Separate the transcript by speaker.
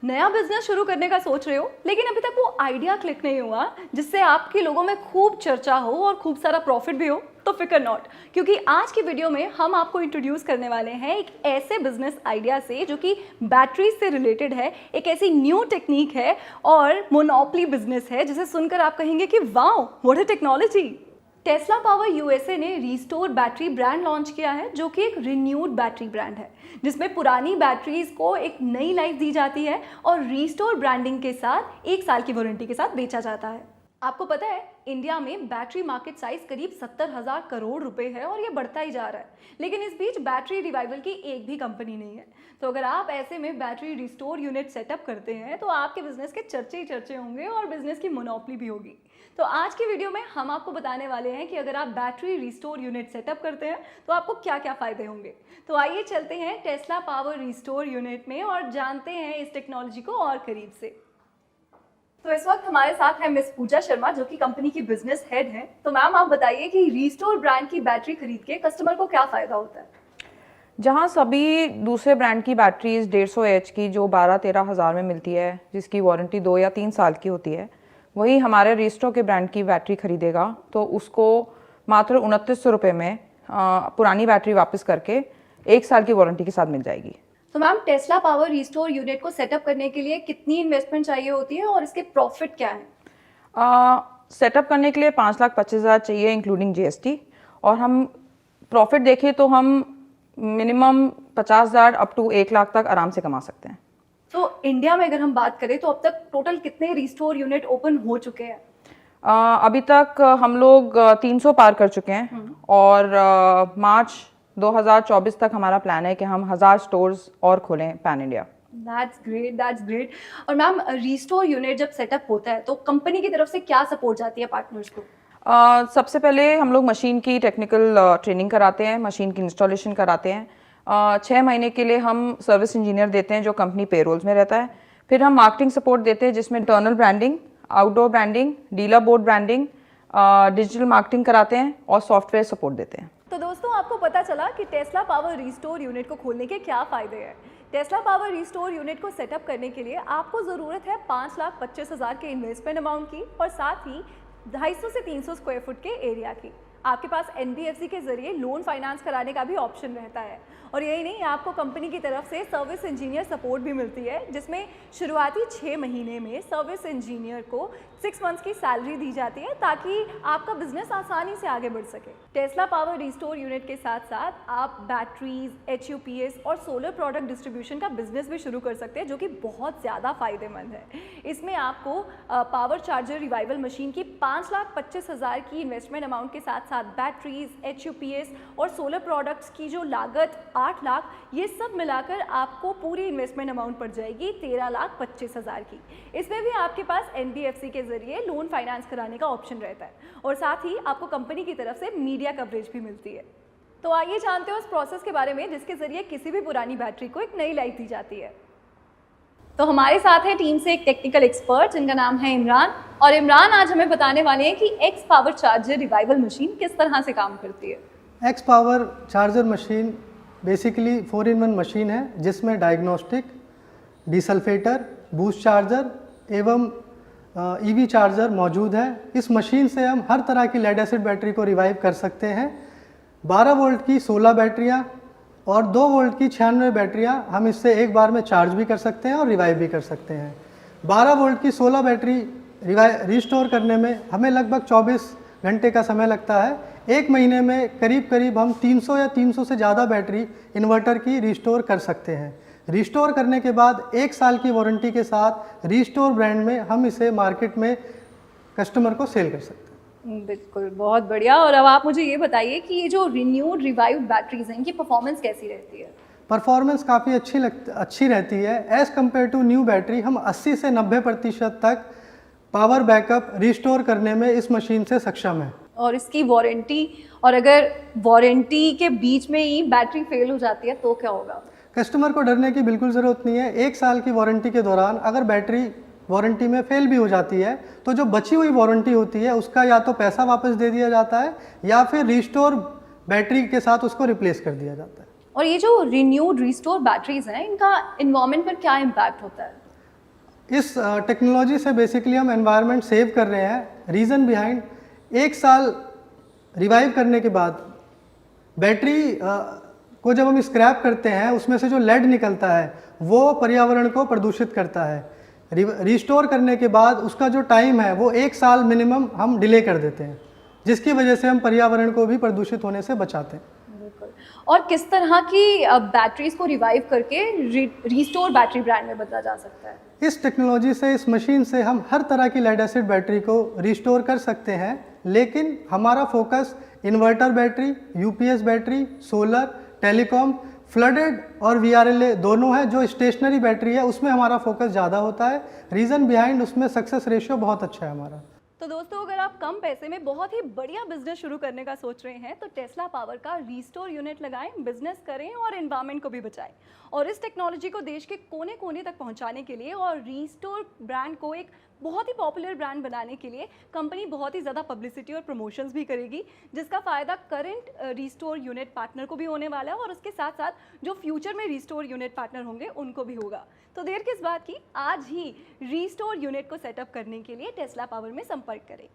Speaker 1: नया बिजनेस शुरू करने का सोच रहे हो लेकिन अभी तक वो आइडिया क्लिक नहीं हुआ जिससे आपकी लोगों में खूब चर्चा हो और खूब सारा प्रॉफिट भी हो, तो फिकर नॉट, क्योंकि आज की वीडियो में हम आपको इंट्रोड्यूस करने वाले हैं एक ऐसे बिजनेस आइडिया से जो कि बैटरी से रिलेटेड है, एक ऐसी न्यू टेक्निक है और मोनोपोली बिजनेस है जिसे सुनकर आप कहेंगे कि wow what a technology. Tesla power USA ने रीस्टोर बैटरी ब्रांड लॉन्च किया है जो कि एक रिन्यूड बैटरी ब्रांड है जिसमें पुरानी बैटरीज को एक नई लाइफ दी जाती है और रीस्टोर ब्रांडिंग के साथ 1 साल की वारंटी के साथ बेचा जाता है। आपको पता है इंडिया में बैटरी मार्केट साइज करीब 70,000 करोड़ रुपए है और ये बढ़ता ही जा रहा है, लेकिन इस बीच बैटरी रिवाइवल की एक भी कंपनी नहीं है। तो अगर आप ऐसे में बैटरी रिस्टोर यूनिट सेटअप करते हैं तो आपके बिजनेस के चर्चे ही चर्चे होंगे और बिजनेस की मोनोपोली भी होगी। तो आज की वीडियो में हम आपको बताने वाले हैं कि अगर आप बैटरी रिस्टोर यूनिट सेटअप करते हैं तो आपको क्या क्या फायदे होंगे। तो आइए चलते हैं टेस्ला पावर रिस्टोर यूनिट में और जानते हैं इस टेक्नोलॉजी को और करीब से। तो इस वक्त हमारे साथ है मिस पूजा शर्मा जो कि कंपनी की बिजनेस हेड हैं। तो मैम आप बताइए कि रिस्टोर ब्रांड की बैटरी खरीद के कस्टमर को क्या फायदा होता है।
Speaker 2: जहाँ सभी दूसरे ब्रांड की बैटरीज 150 एच की जो 12-13 हज़ार में मिलती है, जिसकी वारंटी 2 या 3 साल की होती है, वही हमारे रिस्टोर के ब्रांड की बैटरी खरीदेगा तो उसको मात्र 2900 रुपये में पुरानी बैटरी वापस करके 1 साल की वारंटी के साथ मिल जाएगी।
Speaker 1: तो ma'am Tesla power restore unit को सेटअप करने के लिए कितनी इन्वेस्टमेंट चाहिए होती है और इसके प्रॉफिट क्या है?
Speaker 2: सेटअप करने के लिए 5,25,000 चाहिए इंक्लूडिंग जीएसटी, और हम प्रॉफिट देखें तो हम मिनिमम 50,000 अप टू 1 लाख तक आराम से कमा सकते हैं।
Speaker 1: तो इंडिया में अगर हम बात करें तो अब तक टोटल कितने रिस्टोर यूनिट ओपन हो चुके हैं?
Speaker 2: अभी तक हम लोग 300 पार कर चुके हैं और मार्च 2024 तक हमारा प्लान है कि हम 1000 स्टोर्स और खोलें pan India.
Speaker 1: That's great, that's great. और मैम रिस्टोर यूनिट जब सेटअप होता है तो कंपनी की तरफ से क्या सपोर्ट जाती है पार्टनर्स को?
Speaker 2: सबसे पहले हम लोग मशीन की टेक्निकल ट्रेनिंग कराते हैं, मशीन की इंस्टॉलेशन कराते हैं। 6 महीने के लिए हम सर्विस इंजीनियर देते हैं जो कंपनी पेरोल्स में रहता है। फिर हम मार्केटिंग सपोर्ट देते हैं जिसमें internal branding, outdoor branding, dealer board branding, digital marketing कराते हैं और सॉफ्टवेयर सपोर्ट देते हैं।
Speaker 1: तो दोस्तों आपको पता चला कि टेस्ला पावर रिस्टोर यूनिट को खोलने के क्या फ़ायदे हैं। टेस्ला पावर रिस्टोर यूनिट को सेटअप करने के लिए आपको ज़रूरत है 5,25,000 के इन्वेस्टमेंट अमाउंट की और साथ ही 250 से 300 स्क्वायर फुट के एरिया की। आपके पास एनबीएफसी के जरिए लोन फाइनेंस कराने का भी ऑप्शन रहता है और यही नहीं, आपको कंपनी की तरफ से सर्विस इंजीनियर सपोर्ट भी मिलती है जिसमें शुरुआती 6 महीने में सर्विस इंजीनियर को 6 मंथ्स की सैलरी दी जाती है ताकि आपका बिजनेस आसानी से आगे बढ़ सके। टेस्ला पावर रिस्टोर यूनिट के साथ साथ आप बैटरीज, एचयूपीएस और सोलर प्रोडक्ट डिस्ट्रीब्यूशन का बिजनेस भी शुरू कर सकते हैं जो कि बहुत ज़्यादा फायदेमंद है। इसमें आपको पावर चार्जर रिवाइवल मशीन की 5,25,000 की इन्वेस्टमेंट अमाउंट के साथ साथ बैटरीज, एचयूपीएस और सोलर प्रोडक्ट्स की जो लागत 8 लाख, ये सब मिलाकर आपको पूरी इन्वेस्टमेंट अमाउंट पड़ जाएगी 13,25,000 की। इसमें भी आपके पास एनबीएफसी के जरिए लोन फाइनेंस कराने का ऑप्शन रहता है और साथ ही आपको कंपनी की तरफ से मीडिया कवरेज भी मिलती है। तो आइए जानते हैं उस प्रोसेस के बारे में जिसके जरिए किसी भी पुरानी बैटरी को एक नई लाइफ दी जाती है। तो हमारे साथ है टीम से एक टेक्निकल एक्सपर्ट जिनका नाम है इमरान, और इमरान आज हमें बताने वाले हैं कि x power charger revival machine किस तरह से काम करती है।
Speaker 3: X power charger machine basically 4-in-1 machine है जिसमें डायग्नोस्टिक, डिसल्फेटर, बूस्ट चार्जर एवं ईवी चार्जर मौजूद है। इस मशीन से हम हर तरह की लेड एसिड बैटरी को रिवाइव कर सकते हैं। 12 वोल्ट की 16 बैटरियाँ और 2 वोल्ट की 96 बैटरियाँ हम इससे एक बार में चार्ज भी कर सकते हैं और रिवाइव भी कर सकते हैं। 12 वोल्ट की 16 बैटरी रिस्टोर करने में हमें लगभग 24 घंटे का समय लगता है। 1 महीने में करीब हम 300 या 300 से ज़्यादा बैटरी इन्वर्टर की रिस्टोर कर सकते हैं। रिस्टोर करने के बाद 1 साल की वारंटी के साथ रिस्टोर ब्रांड में हम इसे मार्केट में कस्टमर को सेल कर सकते हैं।
Speaker 1: बिल्कुल, बहुत बढ़िया। और अब आप मुझे ये बताइए कि ये जो रिन्यूड रिवाइव्ड बैटरीज हैं इनकी परफॉर्मेंस कैसी रहती है?
Speaker 3: परफॉर्मेंस काफ़ी अच्छी रहती है। As compared to new battery हम 80 से 90% तक पावर बैकअप रिस्टोर करने में इस मशीन से सक्षम है।
Speaker 1: और इसकी वारंटी, और अगर वारंटी के बीच में ही बैटरी फेल हो जाती है तो क्या होगा?
Speaker 3: कस्टमर को डरने की बिल्कुल ज़रूरत नहीं है। 1 साल की वारंटी के दौरान अगर बैटरी वारंटी में फेल भी हो जाती है तो जो बची हुई वारंटी होती है उसका या तो पैसा वापस दे दिया जाता है या फिर रिस्टोर बैटरी के साथ उसको रिप्लेस कर दिया जाता है।
Speaker 1: और ये जो रिन्यूड रिस्टोर बैटरीज हैं इनका एनवायरनमेंट पर क्या इम्पैक्ट होता है?
Speaker 3: इस टेक्नोलॉजी से बेसिकली हम एनवायरनमेंट सेव कर रहे हैं। रीज़न बिहाइंड, 1 साल रिवाइव करने के बाद बैटरी को जब हम स्क्रैप करते हैं उसमें से जो लेड निकलता है वो पर्यावरण को प्रदूषित करता है। रिस्टोर करने के बाद उसका जो टाइम है वो 1 साल मिनिमम हम डिले कर देते हैं, जिसकी वजह से हम पर्यावरण को भी प्रदूषित होने से बचाते हैं।
Speaker 1: और किस तरह की बैटरीज को रिवाइव करके रीस्टोर बैटरी ब्रांड में बदला जा सकता है?
Speaker 3: इस टेक्नोलॉजी से, इस मशीन से हम हर तरह की लेड एसिड बैटरी को रिस्टोर कर सकते हैं, लेकिन हमारा focus inverter battery, UPS battery, solar, telecom, flooded और VRLA दोनों है। जो स्टेशनरी बैटरी है उसमें हमारा फोकस ज़्यादा होता है। रीज़न बिहाइंड, उसमें सक्सेस रेशियो बहुत अच्छा है हमारा।
Speaker 1: तो दोस्तों, अगर आप कम पैसे में बहुत ही बढ़िया बिजनेस शुरू करने का सोच रहे हैं तो टेस्ला पावर का रीस्टोर यूनिट लगाएं, बिजनेस करें और एनवायरनमेंट को भी बचाएं। और इस टेक्नोलॉजी को देश के कोने कोने तक पहुंचाने के लिए और रीस्टोर ब्रांड को एक बहुत ही पॉपुलर ब्रांड बनाने के लिए कंपनी बहुत ही ज़्यादा पब्लिसिटी और प्रमोशंस भी करेगी, जिसका फ़ायदा करंट रीस्टोर यूनिट पार्टनर को भी होने वाला है और उसके साथ साथ जो फ्यूचर में रीस्टोर यूनिट पार्टनर होंगे उनको भी होगा। तो देर किस बात की, आज ही रीस्टोर यूनिट को सेटअप करने के लिए टेस्ला पावर में संपर्क करें।